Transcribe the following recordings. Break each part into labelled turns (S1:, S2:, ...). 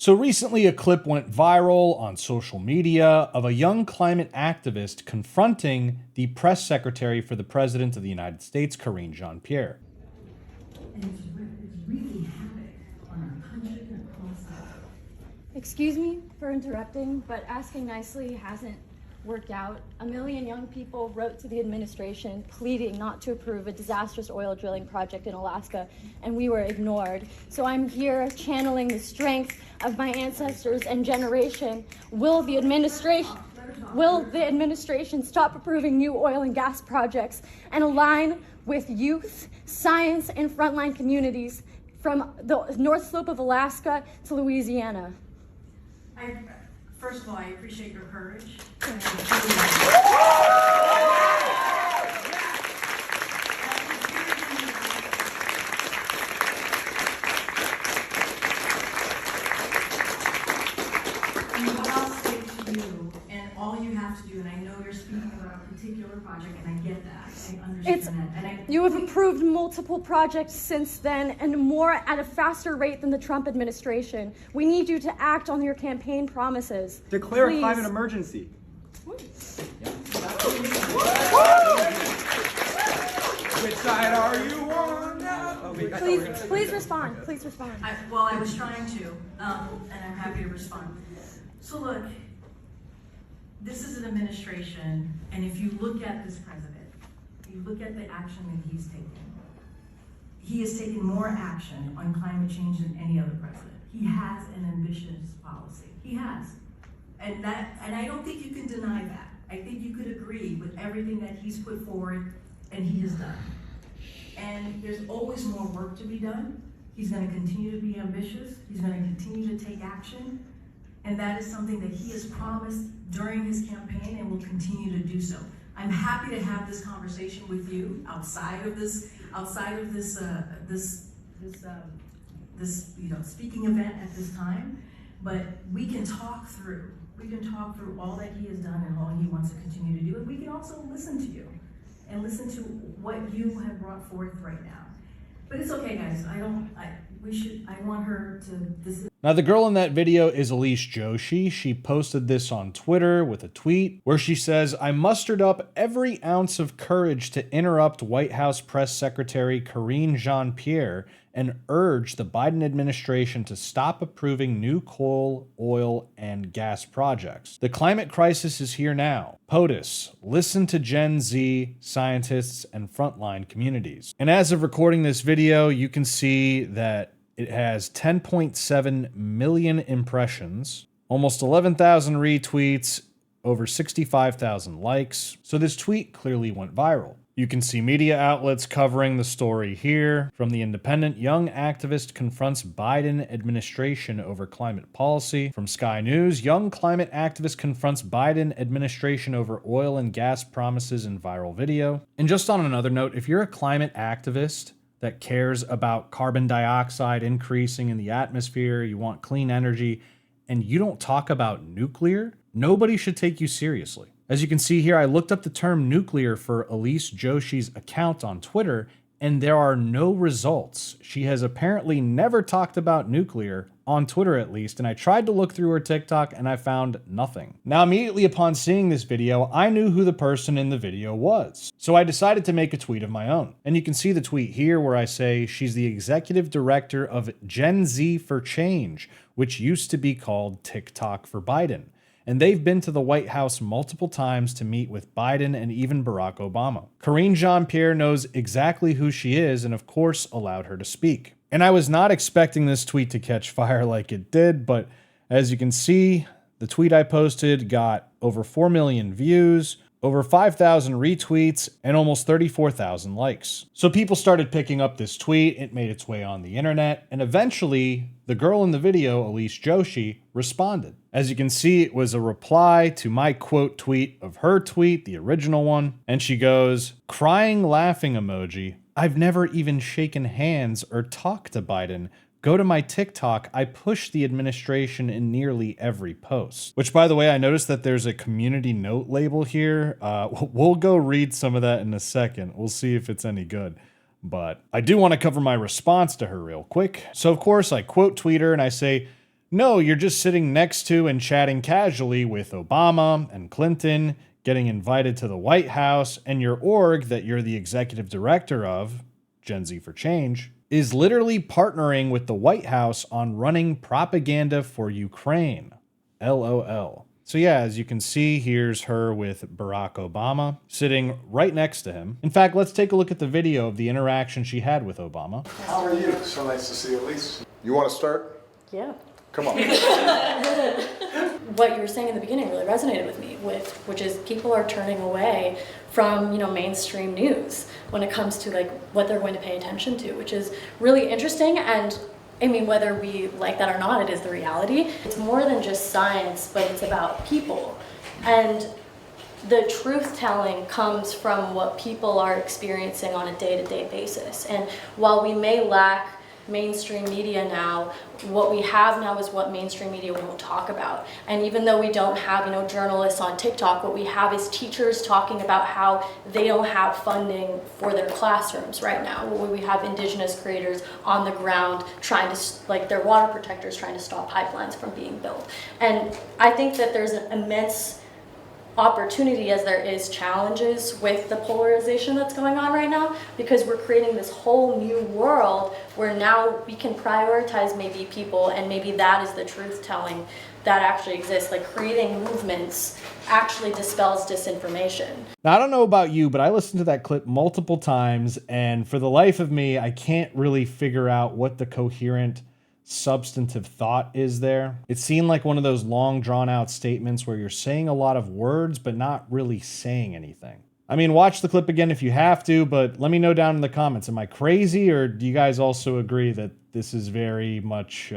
S1: So recently a clip went viral on social media of a young climate activist confronting the press secretary for the President of the United States, Jean-Pierre.
S2: Excuse me for interrupting, but asking nicely hasn't worked out. 1 million young people wrote to the administration pleading not to approve a disastrous oil drilling project in Alaska, and we were ignored. So I'm here channeling the strength of my ancestors and generation. Will the administration stop approving new oil and gas projects and align with youth, science, and frontline communities from the North Slope of Alaska to Louisiana?
S3: First of all, I appreciate your courage. And what I'll say to you, and all you have to do, and I know you're speaking about a particular project, and I get that, I understand that.
S2: You have approved multiple projects since then, and more at a faster rate than the Trump administration. We need you to act on your campaign promises.
S4: Declare
S2: Please.
S4: a climate emergency.
S5: Which side are you on now?
S2: Please respond. Please respond.
S3: I was trying to, and I'm happy to respond. So look, this is an administration, and if you look at this president, you look at the action that he's taken, he has taken more action on climate change than any other president. He has an ambitious policy. He has. And I don't think you can deny that. I think you could agree with everything that he's put forward and he has done. And there's always more work to be done. He's going to continue to be ambitious. He's going to continue to take action. And that is something that he has promised during his campaign and will continue to do so. I'm happy to have this conversation with you outside of this speaking event at this time. But we can talk through all that he has done and all he wants to continue to do. And we can also listen to you and listen to what you have brought forth right now. But it's okay, guys. I want her to.
S1: Now, the girl in that video is Elise Joshi. She posted this on Twitter with a tweet where she says, "I mustered up every ounce of courage to interrupt White House Press Secretary Jean-Pierre and urge the Biden administration to stop approving new coal, oil, and gas projects. The climate crisis is here now. POTUS, listen to Gen Z, scientists, and frontline communities." And as of recording this video, you can see that it has 10.7 million impressions, almost 11,000 retweets, over 65,000 likes. So this tweet clearly went viral. You can see media outlets covering the story here. From The Independent, young activist confronts Biden administration over climate policy. From Sky News, young climate activist confronts Biden administration over oil and gas promises in viral video. And just on another note, if you're a climate activist that cares about carbon dioxide increasing in the atmosphere, you want clean energy, and you don't talk about nuclear, nobody should take you seriously. As you can see here, I looked up the term nuclear for Elise Joshi's account on Twitter, and there are no results. She has apparently never talked about nuclear, on Twitter at least, and I tried to look through her TikTok and I found nothing. Now, immediately upon seeing this video, I knew who the person in the video was. So I decided to make a tweet of my own. And you can see the tweet here where I say she's the executive director of Gen Z for Change, which used to be called TikTok for Biden. And they've been to the White House multiple times to meet with Biden and even Barack Obama. Jean-Pierre knows exactly who she is and of course allowed her to speak. And I was not expecting this tweet to catch fire like it did, but as you can see, the tweet I posted got over 4 million views, over 5,000 retweets, and almost 34,000 likes. So people started picking up this tweet, it made its way on the internet, and eventually, the girl in the video, Elise Joshi, responded. As you can see, it was a reply to my quote tweet of her tweet, the original one, and she goes, "Crying laughing emoji. I've never even shaken hands or talked to Biden. Go to my TikTok, I push the administration in nearly every post." Which, by the way, I noticed that there's a community note label here. We'll go read some of that in a second. We'll see if it's any good. But I do want to cover my response to her real quick. So, of course, I quote tweet her and I say, No, you're just sitting next to and chatting casually with Obama and Clinton, getting invited to the White House, and your org that you're the executive director of, Gen Z for Change, is literally partnering with the White House on running propaganda for Ukraine. LOL. So yeah, as you can see, here's her with Barack Obama sitting right next to him. In fact, let's take a look at the video of the interaction she had with Obama.
S4: How are you? So nice to see you, Elise. You want to start?
S2: Yeah.
S4: Come on.
S2: What you were saying in the beginning really resonated with me, which is people are turning away from, mainstream news when it comes to like what they're going to pay attention to, which is really interesting. And I mean, whether we like that or not, it is the reality. It's more than just science, but it's about people. And the truth telling comes from what people are experiencing on a day-to-day basis. And while we may lack mainstream media now, what we have now is what mainstream media won't talk about. And even though we don't have, journalists on TikTok, what we have is teachers talking about how they don't have funding for their classrooms right now. We have indigenous creators on the ground trying to, like their water protectors, trying to stop pipelines from being built. And I think that there's an immense opportunity as there is challenges with the polarization that's going on right now, because we're creating this whole new world where now we can prioritize maybe people, and maybe that is the truth telling that actually exists. Like creating movements actually dispels disinformation.
S1: Now, I don't know about you, but I listened to that clip multiple times, and for the life of me, I can't really figure out what the coherent substantive thought is there. It seemed like one of those long drawn out statements where you're saying a lot of words but not really saying anything. I mean, watch the clip again if you have to, but let me know down in the comments. Am I crazy, or do you guys also agree that this is very much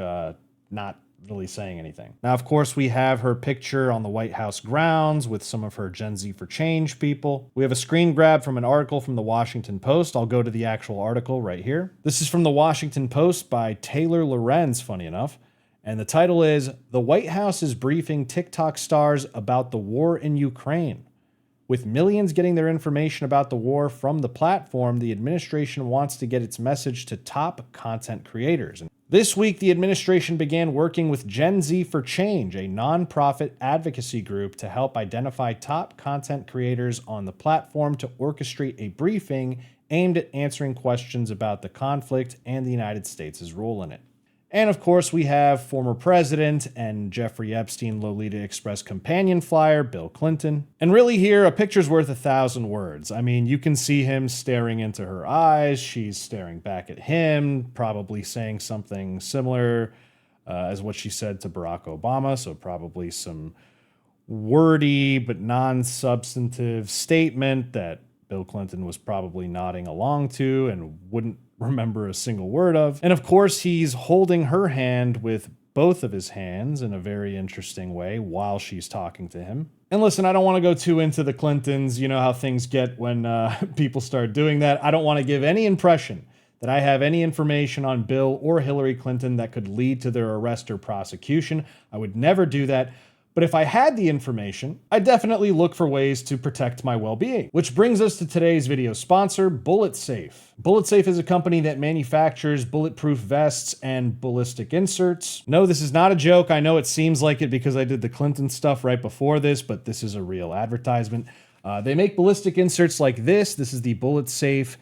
S1: not really saying anything? Now, of course, we have her picture on the White House grounds with some of her Gen Z for Change people. We have a screen grab from an article from the Washington Post. I'll go to the actual article right here. This is from the Washington Post by Taylor Lorenz, funny enough. And the title is, "The White House is briefing TikTok stars about the war in Ukraine. With millions getting their information about the war from the platform, the administration wants to get its message to top content creators." This week, the administration began working with Gen Z for Change, a nonprofit advocacy group, to help identify top content creators on the platform to orchestrate a briefing aimed at answering questions about the conflict and the United States' role in it. And of course, we have former president and Jeffrey Epstein Lolita Express companion flyer, Bill Clinton. And really here, a picture's worth 1,000 words. I mean, you can see him staring into her eyes. She's staring back at him, probably saying something similar as what she said to Barack Obama. So probably some wordy but non-substantive statement that Bill Clinton was probably nodding along to and wouldn't remember a single word of. And of course, he's holding her hand with both of his hands in a very interesting way while she's talking to him. And listen, I don't want to go too into the Clintons. You know how things get when people start doing that. I don't want to give any impression that I have any information on Bill or Hillary Clinton that could lead to their arrest or prosecution. I would never do that. But if I had the information, I'd definitely look for ways to protect my well-being. Which brings us to today's video sponsor, BulletSafe. BulletSafe is a company that manufactures bulletproof vests and ballistic inserts. No, this is not a joke. I know it seems like it because I did the Clinton stuff right before this, but this is a real advertisement. They make ballistic inserts like this. This is the BulletSafe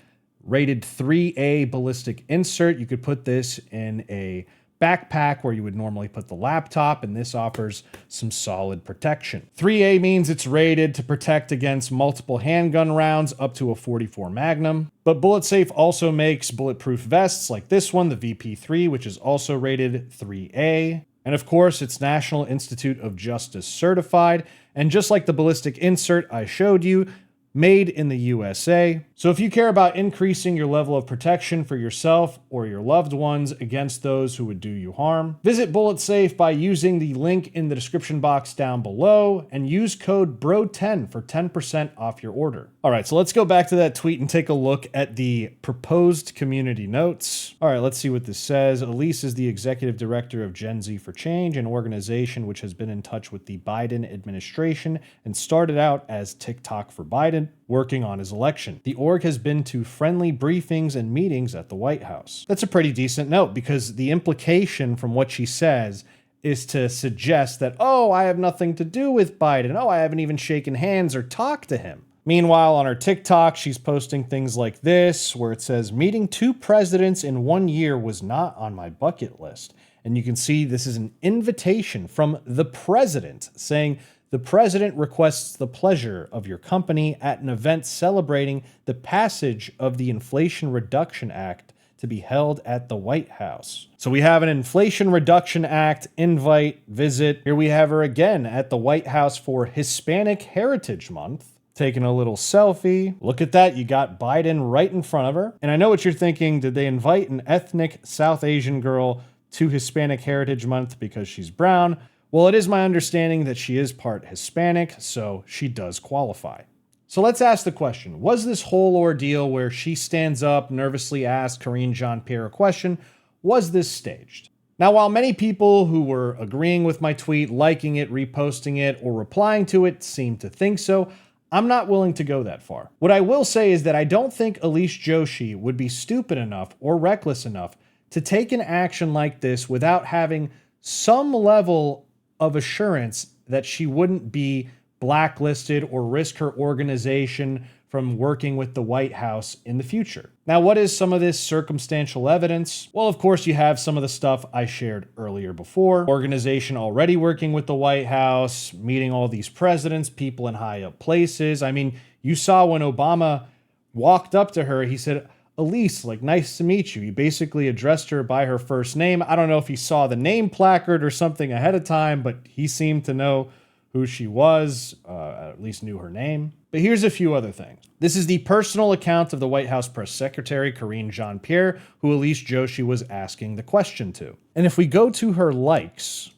S1: rated 3A ballistic insert. You could put this in a backpack where you would normally put the laptop, and this offers some solid protection. 3A means it's rated to protect against multiple handgun rounds up to a .44 Magnum. But BulletSafe also makes bulletproof vests like this one, the VP3, which is also rated 3A. And of course, it's National Institute of Justice certified. And just like the ballistic insert I showed you, made in the USA. So if you care about increasing your level of protection for yourself or your loved ones against those who would do you harm, visit BulletSafe by using the link in the description box down below and use code BRO10 for 10% off your order. All right, so let's go back to that tweet and take a look at the proposed community notes. All right, let's see what this says. Elise is the executive director of Gen Z for Change, an organization which has been in touch with the Biden administration and started out as TikTok for Biden, working on his election. The org has been to friendly briefings and meetings at the White House. That's a pretty decent note because the implication from what she says is to suggest that, oh, I have nothing to do with Biden. Oh, I haven't even shaken hands or talked to him. Meanwhile, on her TikTok, she's posting things like this, where it says, meeting 2 presidents in 1 year was not on my bucket list. And you can see this is an invitation from the president saying, the president requests the pleasure of your company at an event celebrating the passage of the Inflation Reduction Act to be held at the White House. So we have an Inflation Reduction Act invite visit. Here we have her again at the White House for Hispanic Heritage Month, taking a little selfie. Look at that, you got Biden right in front of her. And I know what you're thinking, did they invite an ethnic South Asian girl to Hispanic Heritage Month because she's brown? Well, it is my understanding that she is part Hispanic, so she does qualify. So let's ask the question, was this whole ordeal where she stands up, nervously asks Karine Jean-Pierre a question, was this staged? Now, while many people who were agreeing with my tweet, liking it, reposting it, or replying to it seem to think so, I'm not willing to go that far. What I will say is that I don't think Elise Joshi would be stupid enough or reckless enough to take an action like this without having some level of assurance that she wouldn't be blacklisted or risk her organization from working with the White House in the future. Now, what is some of this circumstantial evidence? Well, of course, you have some of the stuff I shared earlier before. Organization already working with the White House, meeting all these presidents, people in high up places. I mean, you saw when Obama walked up to her, he said, Elise, like, nice to meet you. He basically addressed her by her first name. I don't know if he saw the name placard or something ahead of time, but he seemed to know who she was, at least knew her name. But here's a few other things. This is the personal account of the White House press secretary, Karine Jean-Pierre, who Elise Joshi was asking the question to. And if we go to her likes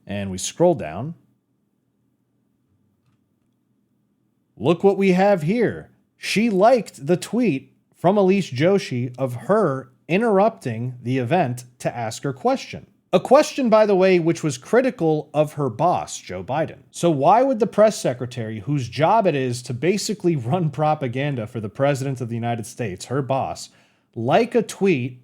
S1: and we scroll down, look what we have here. She liked the tweet from Elise Joshi of her interrupting the event to ask her question. A question, by the way, which was critical of her boss, Joe Biden. So why would the press secretary, whose job it is to basically run propaganda for the president of the United States, her boss, like a tweet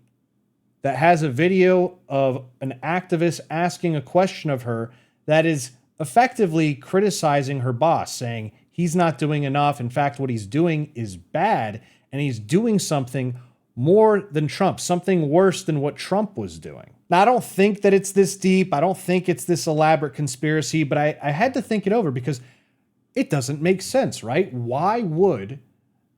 S1: that has a video of an activist asking a question of her that is effectively criticizing her boss, saying he's not doing enough. In fact, what he's doing is bad, and he's doing something more than Trump, something worse than what Trump was doing. Now, I don't think that it's this deep. I don't think it's this elaborate conspiracy, but I had to think it over because it doesn't make sense, right? Why would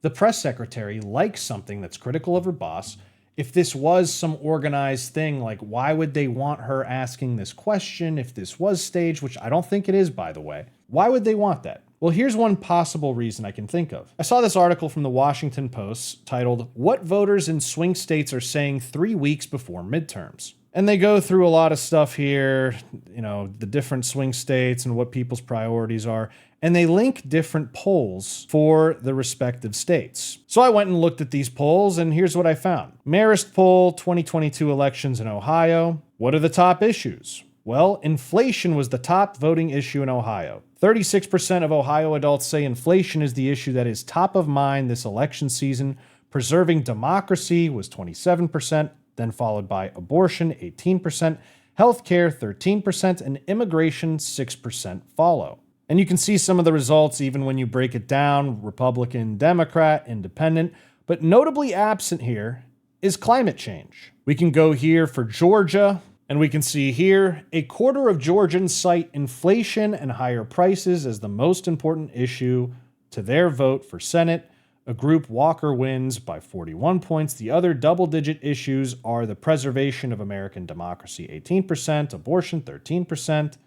S1: the press secretary like something that's critical of her boss? If this was some organized thing, like, why would they want her asking this question if this was staged, which I don't think it is, by the way? Why would they want that? Well, here's one possible reason I can think of. I saw this article from the Washington Post titled, What Voters in Swing States Are Saying 3 Weeks Before Midterms. And they go through a lot of stuff here, you know, the different swing states and what people's priorities are. And they link different polls for the respective states. So I went and looked at these polls, and here's what I found. Marist poll, 2022 elections in Ohio. What are the top issues? Well, inflation was the top voting issue in Ohio. 36% of Ohio adults say inflation is the issue that is top of mind this election season. Preserving democracy was 27%, then followed by abortion, 18%, healthcare, 13%, and immigration, 6% follow. And you can see some of the results even when you break it down, Republican, Democrat, Independent. But notably absent here is climate change. We can go here for Georgia, and we can see here, a quarter of Georgians cite inflation and higher prices as the most important issue to their vote for Senate. A group Walker wins by 41 points. The other double-digit issues are the preservation of American democracy, 18%, abortion, 13%,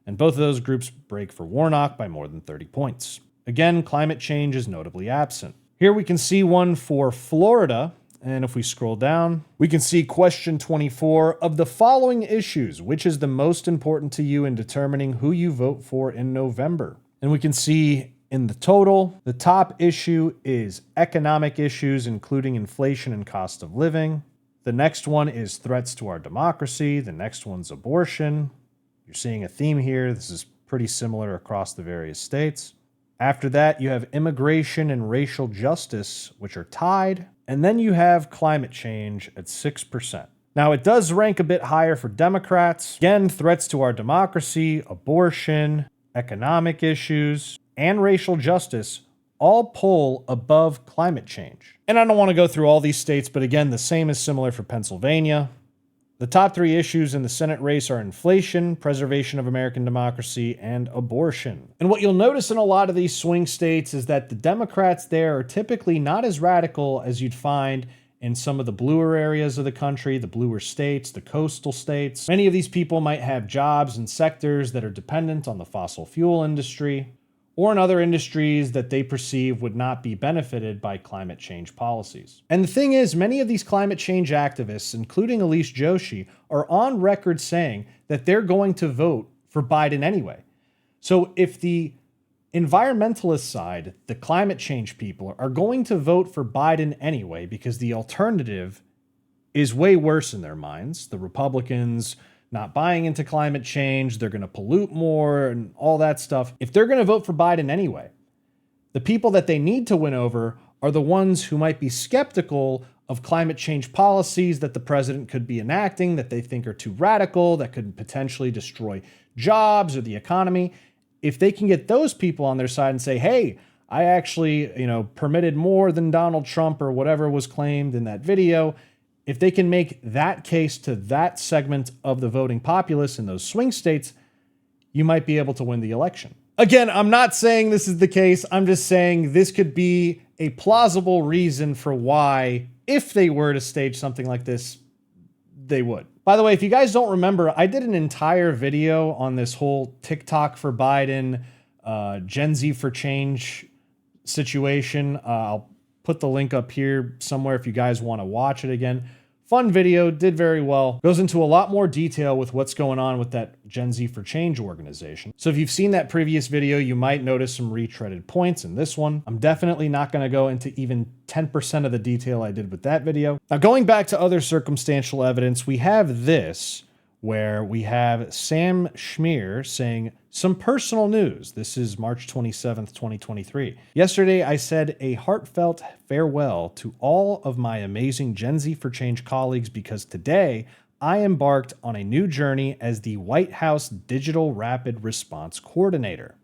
S1: and both of those groups break for Warnock by more than 30 points. Again, climate change is notably absent. Here we can see one for Florida, and if we scroll down, we can see question 24 of the following issues, which is the most important to you in determining who you vote for in November. And we can see in the total, the top issue is economic issues, including inflation and cost of living. The next one is threats to our democracy. The next one's abortion. You're seeing a theme here. This is pretty similar across the various states. After that, you have immigration and racial justice, which are tied. And then you have climate change at 6%. Now, it does rank a bit higher for Democrats. Again, threats to our democracy, abortion, economic issues, and racial justice all pull above climate change. And I don't want to go through all these states, but again, the same is similar for Pennsylvania. The top three issues in the Senate race are inflation, preservation of American democracy, and abortion. And what you'll notice in a lot of these swing states is that the Democrats there are typically not as radical as you'd find in some of the bluer areas of the country, the bluer states, the coastal states. Many of these people might have jobs in sectors that are dependent on the fossil fuel industry, or in other industries that they perceive would not be benefited by climate change policies. And the thing is, many of these climate change activists, including Elise Joshi, are on record saying that they're going to vote for Biden anyway. So if the environmentalist side, the climate change people, are going to vote for Biden anyway because the alternative is way worse in their minds, the Republicans not buying into climate change, they're going to pollute more and all that stuff. If they're going to vote for Biden anyway, the people that they need to win over are the ones who might be skeptical of climate change policies that the president could be enacting, that they think are too radical, that could potentially destroy jobs or the economy. If they can get those people on their side and say, hey, I actually, permitted more than Donald Trump or whatever was claimed in that video, if they can make that case to that segment of the voting populace in those swing states, you might be able to win the election. Again, I'm not saying this is the case. I'm just saying this could be a plausible reason for why, if they were to stage something like this, they would. By the way, if you guys don't remember, I did an entire video on this whole TikTok for Biden, Gen Z for Change situation. I'll put the link up here somewhere if you guys want to watch it again. Fun video, did very well. Goes into a lot more detail with what's going on with that Gen Z for Change organization. So if you've seen that previous video, you might notice some retreaded points in this one. I'm definitely not going to go into even 10% of the detail I did with that video. Now, going back to other circumstantial evidence, we have this, where we have Sam Schmier saying some personal news. This is March 27th, 2023. Yesterday, I said a heartfelt farewell to all of my amazing Gen Z for Change colleagues because today I embarked on a new journey as the White House Digital Rapid Response Coordinator.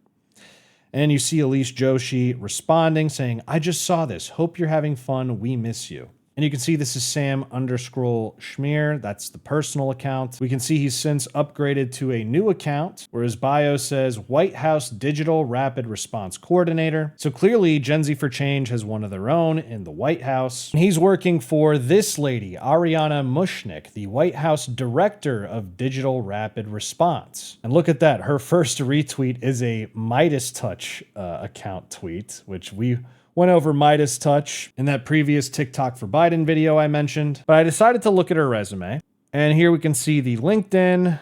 S1: And you see Elise Joshi responding, saying, I just saw this. Hope you're having fun. We miss you. And you can see this is Sam_Schmier. That's the personal account. We can see he's since upgraded to a new account where his bio says White House Digital Rapid Response Coordinator. So clearly Gen Z for Change has one of their own in the White House. And he's working for this lady, Ariana Mushnick, the White House Director of Digital Rapid Response. And look at that. Her first retweet is a Midas Touch account tweet, which we went over Midas Touch in that previous TikTok for Biden video I mentioned, but I decided to look at her resume. And here we can see the LinkedIn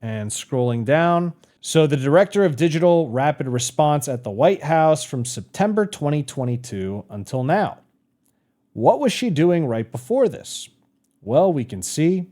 S1: and scrolling down. So the Director of Digital Rapid Response at the White House from September 2022 until now. What was she doing right before this? Well, we can see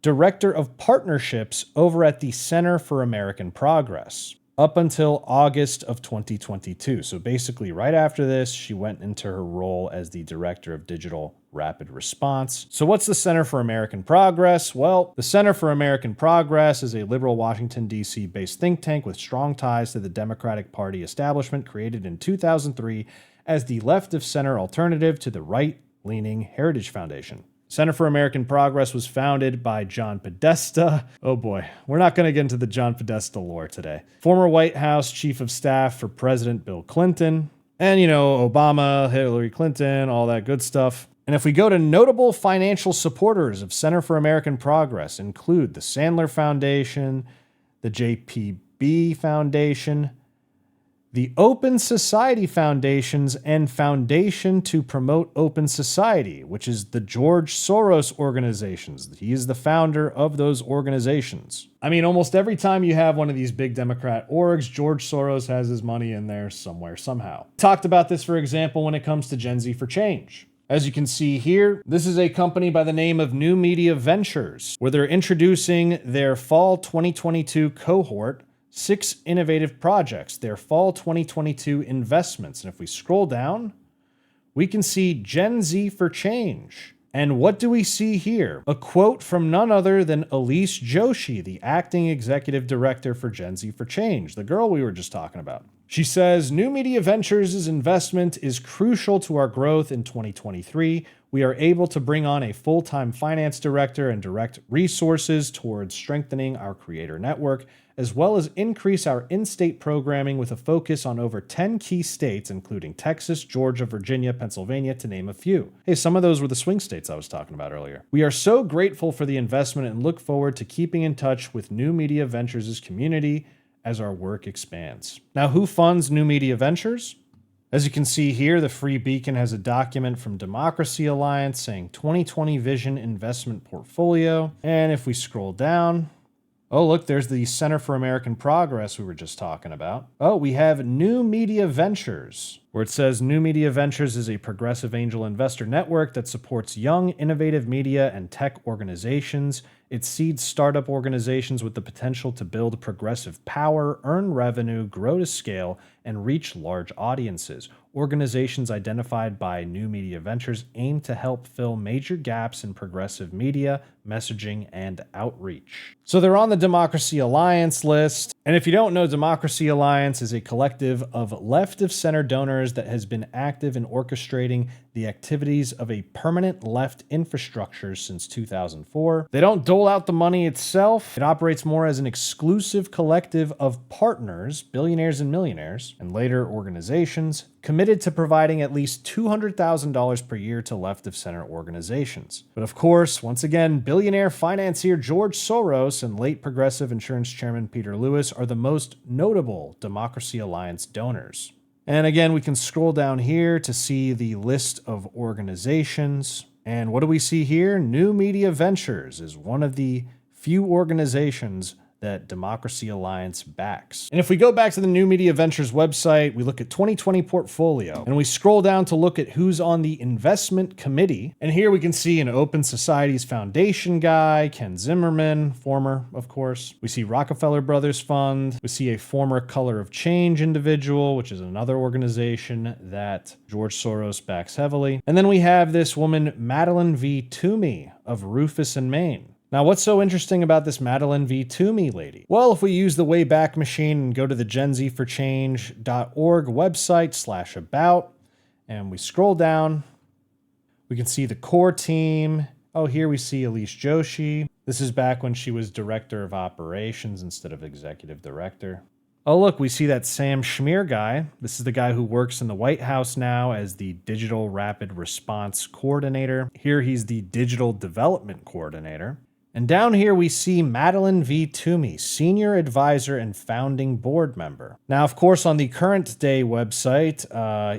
S1: Director of Partnerships over at the Center for American Progress, up until August of 2022. So basically right after this, she went into her role as the Director of Digital Rapid Response. So what's the Center for American Progress? Well, the Center for American Progress is a liberal Washington, D.C. based think tank with strong ties to the Democratic Party establishment, created in 2003 as the left of center alternative to the right-leaning Heritage Foundation. Center for American Progress was founded by John Podesta. Oh boy, we're not going to get into the John Podesta lore today. Former White House Chief of Staff for President Bill Clinton. And, Obama, Hillary Clinton, all that good stuff. And if we go to notable financial supporters of Center for American Progress, include the Sandler Foundation, the JPB Foundation, the Open Society Foundations, and Foundation to Promote Open Society, which is the George Soros organizations. He is the founder of those organizations. I mean, almost every time you have one of these big Democrat orgs, George Soros has his money in there somewhere, somehow. Talked about this, for example, when it comes to Gen Z for Change. As you can see here, this is a company by the name of New Media Ventures, where they're introducing their fall 2022 cohort, 6 innovative projects, their fall 2022 investments. And if we scroll down, we can see Gen Z for Change And what do we see here? A quote from none other than Elise Joshi, the acting executive director for Gen Z for Change, the girl we were just talking about. She says, New Media Ventures' investment is crucial to our growth in 2023. We are able to bring on a full-time finance director and direct resources towards strengthening our creator network, as well as increase our in-state programming with a focus on over 10 key states, including Texas, Georgia, Virginia, Pennsylvania, to name a few. Hey, some of those were the swing states I was talking about earlier. We are so grateful for the investment and look forward to keeping in touch with New Media Ventures' community as our work expands. Now, who funds New Media Ventures? As you can see here, the Free Beacon has a document from Democracy Alliance saying 2020 Vision Investment Portfolio. And if we scroll down, oh, look, there's the Center for American Progress we were just talking about. Oh, we have New Media Ventures, where it says New Media Ventures is a progressive angel investor network that supports young, innovative media and tech organizations. It seeds startup organizations with the potential to build progressive power, earn revenue, grow to scale, and reach large audiences. Organizations identified by New Media Ventures aim to help fill major gaps in progressive media, messaging, and outreach. So they're on the Democracy Alliance list. And if you don't know, Democracy Alliance is a collective of left-of-center donors that has been active in orchestrating the activities of a permanent left infrastructure since 2004. They don't dole out the money itself. It operates more as an exclusive collective of partners, billionaires and millionaires, and later organizations, committed to providing at least $200,000 per year to left-of-center organizations. But of course, once again, billionaire financier George Soros and late Progressive Insurance Chairman Peter Lewis are the most notable Democracy Alliance donors. And again, we can scroll down here to see the list of organizations. And what do we see here? New Media Ventures is one of the few organizations that Democracy Alliance backs. And if we go back to the New Media Ventures website, we look at 2020 portfolio, and we scroll down to look at who's on the investment committee. And here we can see an Open Societies Foundation guy, Ken Zimmerman, former, of course. We see Rockefeller Brothers Fund. We see a former Color of Change individual, which is another organization that George Soros backs heavily. And then we have this woman, Madeline V. Toomey of Rufus in Maine. Now, what's so interesting about this Madeline V. Toomey lady? Well, if we use the Wayback Machine and go to the genzforchange.org website /about, and we scroll down, we can see the core team. Oh, here we see Elise Joshi. This is back when she was director of operations instead of executive director. Oh, look, we see that Sam Schmier guy. This is the guy who works in the White House now as the Digital Rapid Response Coordinator. Here he's the Digital Development Coordinator. And down here we see Madeline V. Toomey, Senior Advisor and Founding Board Member. Now, of course, on the Current Day website,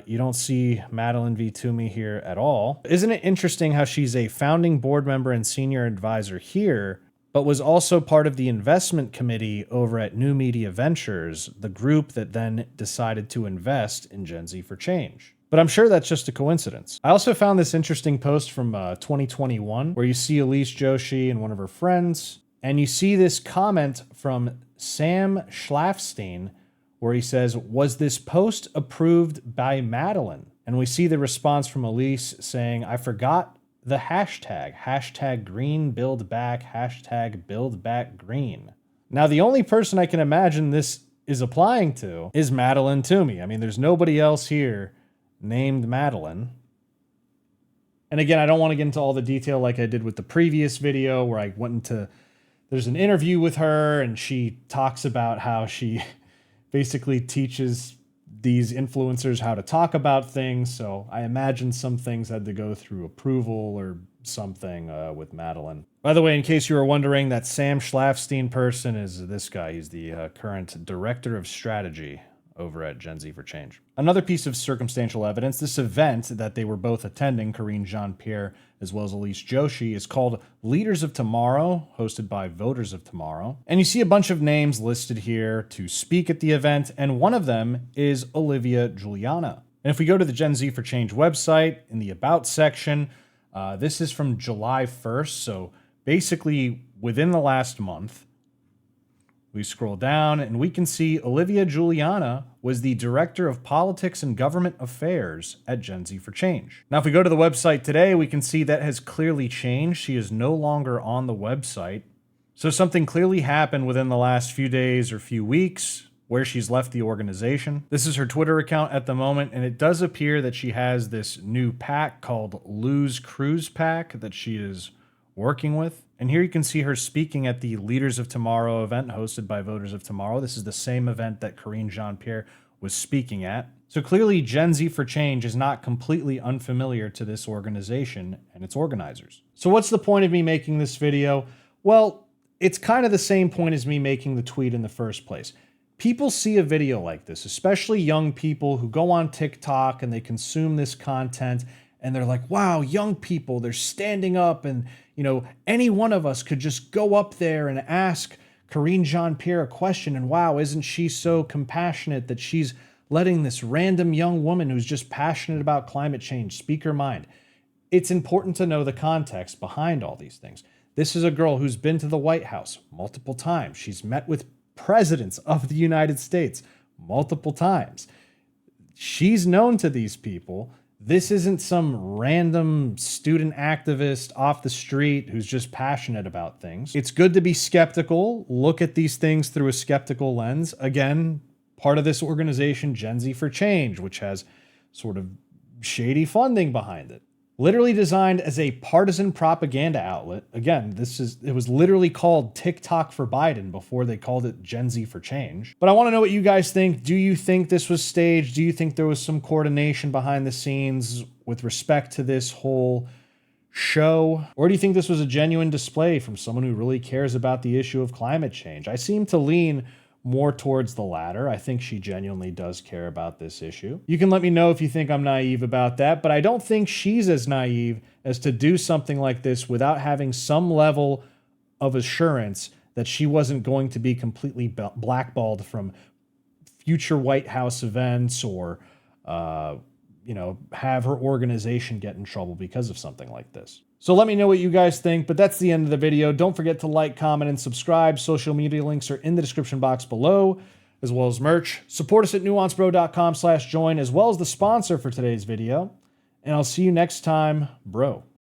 S1: you don't see Madeline V. Toomey here at all. Isn't it interesting how she's a Founding Board Member and Senior Advisor here, but was also part of the investment committee over at New Media Ventures, the group that then decided to invest in Gen Z for Change? But I'm sure that's just a coincidence. I also found this interesting post from 2021 where you see Elise Joshi and one of her friends, and you see this comment from Sam Schlafstein where he says, "Was this post approved by Madeline?" And we see the response from Elise saying, "I forgot the hashtag, #GreenBuildBack, #BuildBackGreen." Now, the only person I can imagine this is applying to is Madeline Toomey. I mean, there's nobody else here named Madeline. And again, I don't want to get into all the detail like I did with the previous video where I went into, there's an interview with her and she talks about how she basically teaches these influencers how to talk about things. So I imagine some things had to go through approval or something with Madeline. By the way, in case you were wondering, that Sam Schlafstein person is this guy. He's the current Director of Strategy over at Gen Z for Change. Another piece of circumstantial evidence, this event that they were both attending, Karine Jean-Pierre as well as Elise Joshi, is called Leaders of Tomorrow, hosted by Voters of Tomorrow. And you see a bunch of names listed here to speak at the event, and one of them is Olivia Juliana. And if we go to the Gen Z for Change website, in the About section, this is from July 1st, so basically within the last month, We scroll down and we can see Olivia Juliana was the Director of Politics and Government Affairs at Gen Z for Change. Now, if we go to the website today, we can see that has clearly changed. She is no longer on the website. So something clearly happened within the last few days or few weeks where she's left the organization. This is her Twitter account at the moment, and it does appear that she has this new pack called Lose Cruise Pack that she is working with. And here you can see her speaking at the Leaders of Tomorrow event hosted by Voters of Tomorrow. This is the same event that Karine Jean-Pierre was speaking at. So clearly Gen Z for Change is not completely unfamiliar to this organization and its organizers. So what's the point of me making this video? Well, it's kind of the same point as me making the tweet in the first place. People see a video like this, especially young people who go on TikTok and they consume this content and they're like, wow, young people, they're standing up and, any one of us could just go up there and ask Karine Jean-Pierre a question and wow, isn't she so compassionate that she's letting this random young woman who's just passionate about climate change speak her mind. It's important to know the context behind all these things. This is a girl who's been to the White House multiple times. She's met with presidents of the United States multiple times. She's known to these people. This isn't some random student activist off the street who's just passionate about things. It's good to be skeptical, look at these things through a skeptical lens. Again, part of this organization, Gen Z for Change, which has sort of shady funding behind it. Literally designed as a partisan propaganda outlet. Again, it was literally called TikTok for Biden before they called it Gen Z for Change. But I want to know what you guys think. Do you think this was staged? Do you think there was some coordination behind the scenes with respect to this whole show? Or do you think this was a genuine display from someone who really cares about the issue of climate change? I seem to lean more towards the latter. I think she genuinely does care about this issue. You can let me know if you think I'm naive about that, but I don't think she's as naive as to do something like this without having some level of assurance that she wasn't going to be completely blackballed from future White House events or, have her organization get in trouble because of something like this. So let me know what you guys think, but that's the end of the video. Don't forget to like, comment, and subscribe. Social media links are in the description box below, as well as merch. Support us at nuancebro.com/join, as well as the sponsor for today's video. And I'll see you next time, bro.